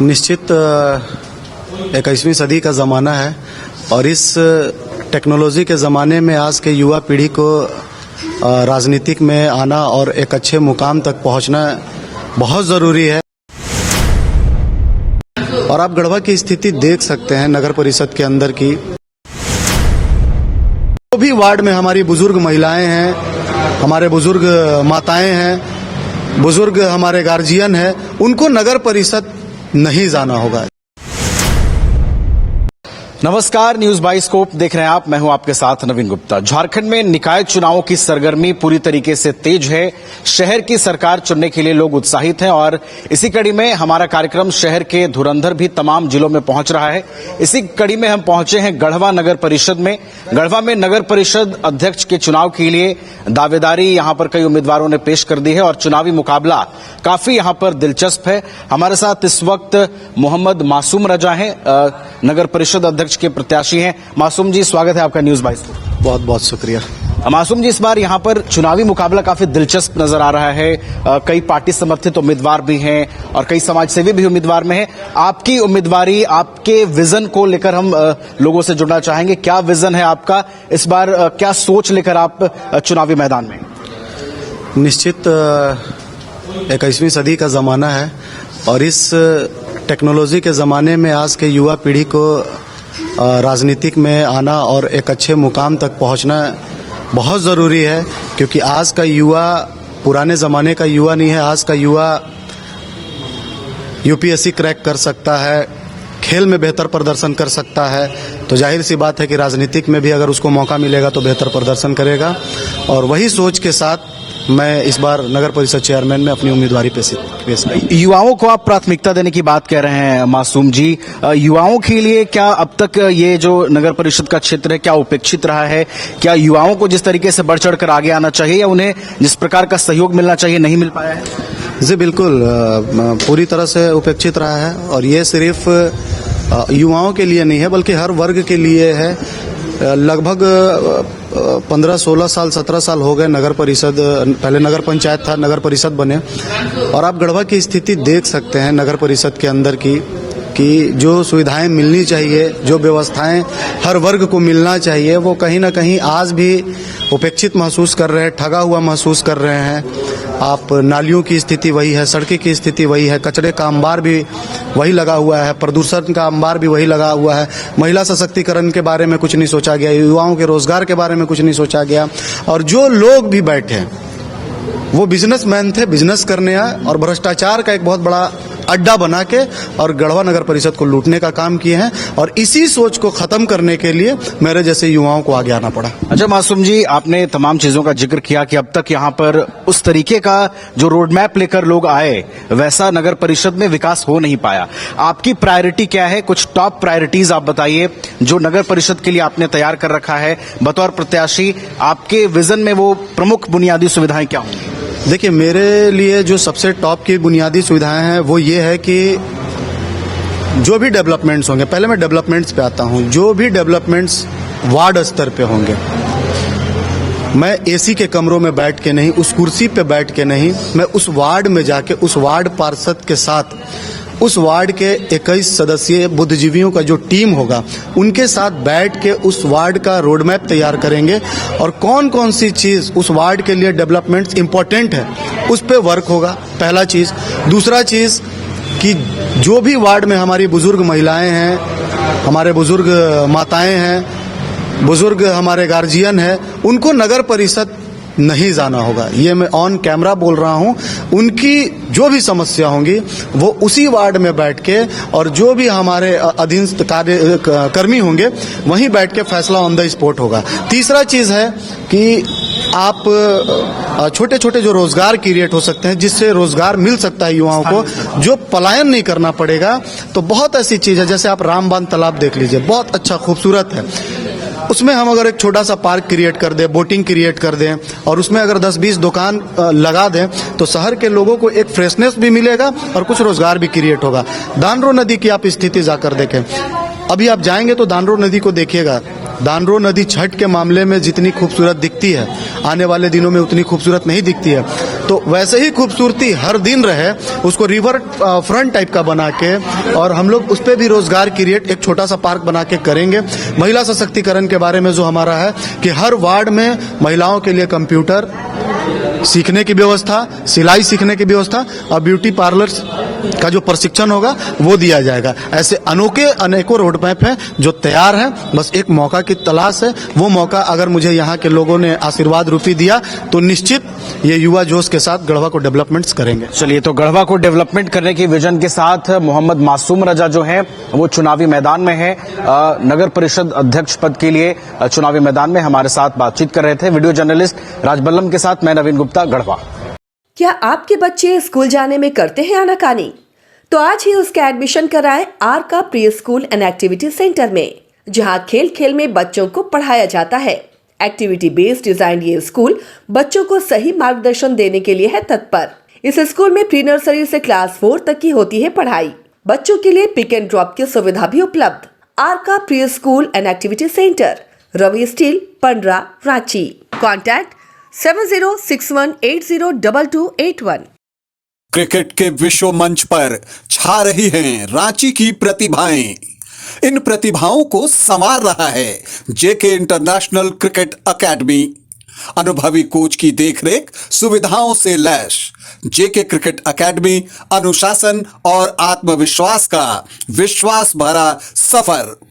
निश्चित 21वीं सदी का ज़माना है और इस टेक्नोलॉजी के ज़माने में आज के युवा पीढ़ी को राजनीतिक में आना और एक अच्छे मुकाम तक पहुंचना बहुत ज़रूरी है। और आप गढ़वा की स्थिति देख सकते हैं नगर परिषद के अंदर की। जो भी वार्ड में हमारी बुजुर्ग महिलाएं हैं, हमारे बुजुर्ग माताएं हैं, बुजुर्ग हमारे गार्जियन हैं, उनको नगर परिषद नहीं जाना होगा। नमस्कार, न्यूज बाइस्कोप देख रहे हैं आप। मैं हूं आपके साथ नवीन गुप्ता। झारखंड में निकाय चुनावों की सरगर्मी पूरी तरीके से तेज है। शहर की सरकार चुनने के लिए लोग उत्साहित हैं और इसी कड़ी में हमारा कार्यक्रम शहर के धुरंधर भी तमाम जिलों में पहुंच रहा है। इसी कड़ी में हम पहुंचे हैं गढ़वा नगर परिषद में। गढ़वा में नगर परिषद अध्यक्ष के चुनाव के लिए दावेदारी यहां पर कई उम्मीदवारों ने पेश कर दी है और चुनावी मुकाबला काफी यहां पर दिलचस्प है। हमारे साथ इस वक्त मोहम्मद मासूम रजा हैं, नगर परिषद अध्यक्ष के प्रत्याशी हैं। मासूम जी, स्वागत है आपका न्यूज बाइस। बहुत बहुत शुक्रिया। मासूम जी, इस बार यहाँ पर चुनावी मुकाबला काफी दिलचस्प नजर आ रहा है। कई पार्टी समर्थित उम्मीदवार भी हैं और कई समाजसेवी भी उम्मीदवार में हैं। आपकी उम्मीदवारी, आपके विजन को लेकर हम लोगों से जुड़ना चाहेंगे। क्या विजन है आपका इस बार? क्या सोच लेकर आप चुनावी मैदान में? निश्चित 21वीं सदी का ज़माना है और इस टेक्नोलॉजी के ज़माने में आज के युवा पीढ़ी को राजनीतिक में आना और एक अच्छे मुकाम तक पहुंचना बहुत ज़रूरी है, क्योंकि आज का युवा पुराने ज़माने का युवा नहीं है। आज का युवा यूपीएससी क्रैक कर सकता है, खेल में बेहतर प्रदर्शन कर सकता है, तो जाहिर सी बात है कि राजनीतिक में भी अगर उसको मौका मिलेगा तो बेहतर प्रदर्शन करेगा। और वही सोच के साथ मैं इस बार नगर परिषद चेयरमैन में अपनी उम्मीदवारी पेश की। युवाओं को आप प्राथमिकता देने की बात कह रहे हैं मासूम जी। युवाओं के लिए क्या अब तक ये जो नगर परिषद का क्षेत्र है क्या उपेक्षित रहा है? क्या युवाओं को जिस तरीके से बढ़ चढ़कर आगे आना चाहिए या उन्हें जिस प्रकार का सहयोग मिलना चाहिए नहीं मिल पाया है? जी बिल्कुल, पूरी तरह से उपेक्षित रहा है और ये सिर्फ युवाओं के लिए नहीं है बल्कि हर वर्ग के लिए है। लगभग 15-16 साल 17 साल हो गए नगर परिषद, पहले नगर पंचायत था, नगर परिषद बने। और आप गढ़वा की स्थिति देख सकते हैं नगर परिषद के अंदर की कि जो सुविधाएं मिलनी चाहिए, जो व्यवस्थाएं हर वर्ग को मिलना चाहिए, वो कहीं ना कहीं आज भी उपेक्षित महसूस कर रहे हैं, ठगा हुआ महसूस कर रहे हैं। आप नालियों की स्थिति वही है, सड़कें की स्थिति वही है, कचरे का अंबार भी वही लगा हुआ है, प्रदूषण का अंबार भी वही लगा हुआ है। महिला सशक्तिकरण के बारे में कुछ नहीं सोचा गया, युवाओं के रोजगार के बारे में कुछ नहीं सोचा गया। और जो लोग भी बैठे हैं वो बिजनेसमैन थे, बिजनेस करने आए और भ्रष्टाचार का एक बहुत बड़ा अड्डा बना के और गढ़वा नगर परिषद को लूटने का काम किए हैं। और इसी सोच को खत्म करने के लिए मेरे जैसे युवाओं को आगे आना पड़ा। अच्छा मासूम जी, आपने तमाम चीजों का जिक्र किया कि अब तक यहाँ पर उस तरीके का जो रोड मैप लेकर लोग आए वैसा नगर परिषद में विकास हो नहीं पाया। आपकी प्रायोरिटी क्या है? कुछ टॉप प्रायोरिटीज आप बताइए जो नगर परिषद के लिए आपने तैयार कर रखा है बतौर प्रत्याशी। आपके विजन में वो प्रमुख बुनियादी सुविधाएं क्या होंगी? देखिए, मेरे लिए जो सबसे टॉप की बुनियादी सुविधाएं हैं वो ये है कि जो भी डेवलपमेंट्स होंगे, पहले मैं डेवलपमेंट्स पे आता हूं, जो भी डेवलपमेंट्स वार्ड स्तर पे होंगे, मैं एसी के कमरों में बैठ के नहीं, उस कुर्सी पे बैठ के नहीं, मैं उस वार्ड में जाके उस वार्ड पार्षद के साथ उस वार्ड के 21 सदस्यीय बुद्धिजीवियों का जो टीम होगा उनके साथ बैठ के उस वार्ड का रोड मैप तैयार करेंगे और कौन कौन सी चीज उस वार्ड के लिए डेवलपमेंट्स इंपॉर्टेंट है उस पे वर्क होगा, पहला चीज। दूसरा चीज कि जो भी वार्ड में हमारी बुजुर्ग महिलाएं हैं, हमारे बुजुर्ग माताएं हैं, बुजुर्ग हमारे गार्जियन हैं, उनको नगर परिषद नहीं जाना होगा। ये मैं ऑन कैमरा बोल रहा हूं। उनकी जो भी समस्या होंगी वो उसी वार्ड में बैठ के और जो भी हमारे अधीनस्थ कर्मी होंगे वहीं बैठ के फैसला ऑन द स्पॉट होगा। तीसरा चीज है कि आप छोटे छोटे जो रोजगार क्रिएट हो सकते हैं जिससे रोजगार मिल सकता है युवाओं को, जो पलायन नहीं करना पड़ेगा। तो बहुत ऐसी चीज है, जैसे आप रामबान तालाब देख लीजिए, बहुत अच्छा खूबसूरत है। उसमें हम अगर एक छोटा सा पार्क क्रिएट कर दें, बोटिंग क्रिएट कर दें और उसमें अगर 10-20 दुकान लगा दें तो शहर के लोगों को एक फ्रेशनेस भी मिलेगा और कुछ रोजगार भी क्रिएट होगा। दानरो नदी की आप स्थिति जाकर देखें, अभी आप जाएंगे तो दानरो नदी को देखिएगा, दानरो नदी छठ के मामले में जितनी खूबसूरत दिखती है, आने वाले दिनों में उतनी खूबसूरत नहीं दिखती है। तो वैसे ही खूबसूरती हर दिन रहे, उसको रिवर फ्रंट टाइप का बना के, और हम लोग उस पर भी रोजगार क्रिएट एक छोटा सा पार्क बना के करेंगे। महिला सशक्तिकरण के बारे में जो हमारा है कि हर वार्ड में महिलाओं के लिए कंप्यूटर सीखने की व्यवस्था, सिलाई सीखने की व्यवस्था और ब्यूटी पार्लर का जो प्रशिक्षण होगा वो दिया जाएगा। ऐसे अनोखे अनेकों रोड मैप हैं जो तैयार हैं, बस एक मौका की तलाश है। वो मौका अगर मुझे यहाँ के लोगों ने आशीर्वाद रूपी दिया तो निश्चित ये युवा जोश के साथ गढ़वा को डेवलपमेंट्स करेंगे। चलिए, तो गढ़वा को डेवलपमेंट करने की विजन के साथ मोहम्मद मासूम रजा जो हैं वो चुनावी मैदान में है, नगर परिषद अध्यक्ष पद के लिए चुनावी मैदान में हमारे साथ बातचीत कर रहे थे। वीडियो जर्नलिस्ट राजबल्लम के साथ मैं नवीन गुप्ता, गढ़वा। क्या आपके बच्चे स्कूल जाने में करते हैं आनाकानी? तो आज ही उसका एडमिशन कराएं आर का pre school and activity centre में, जहां खेल खेल में बच्चों को पढ़ाया जाता है। एक्टिविटी बेस्ड डिजाइन ये स्कूल बच्चों को सही मार्गदर्शन देने के लिए है तत्पर। इस स्कूल में प्री नर्सरी से क्लास 4 तक की होती है पढ़ाई। बच्चों के लिए पिक एंड ड्रॉप की सुविधा भी उपलब्ध। आर का pre school and activity centre, Ravi steel, Pandra, Ranchi. Contact 7061802281। Cricket के विश्व मंच पर छा रही हैं रांची की प्रतिभाएं। इन प्रतिभाओं को संवार रहा है जेके इंटरनेशनल क्रिकेट एकेडमी। अनुभवी कोच की देखरेख, सुविधाओं से लैस जेके क्रिकेट एकेडमी अनुशासन और आत्मविश्वास का विश्वास भरा सफर।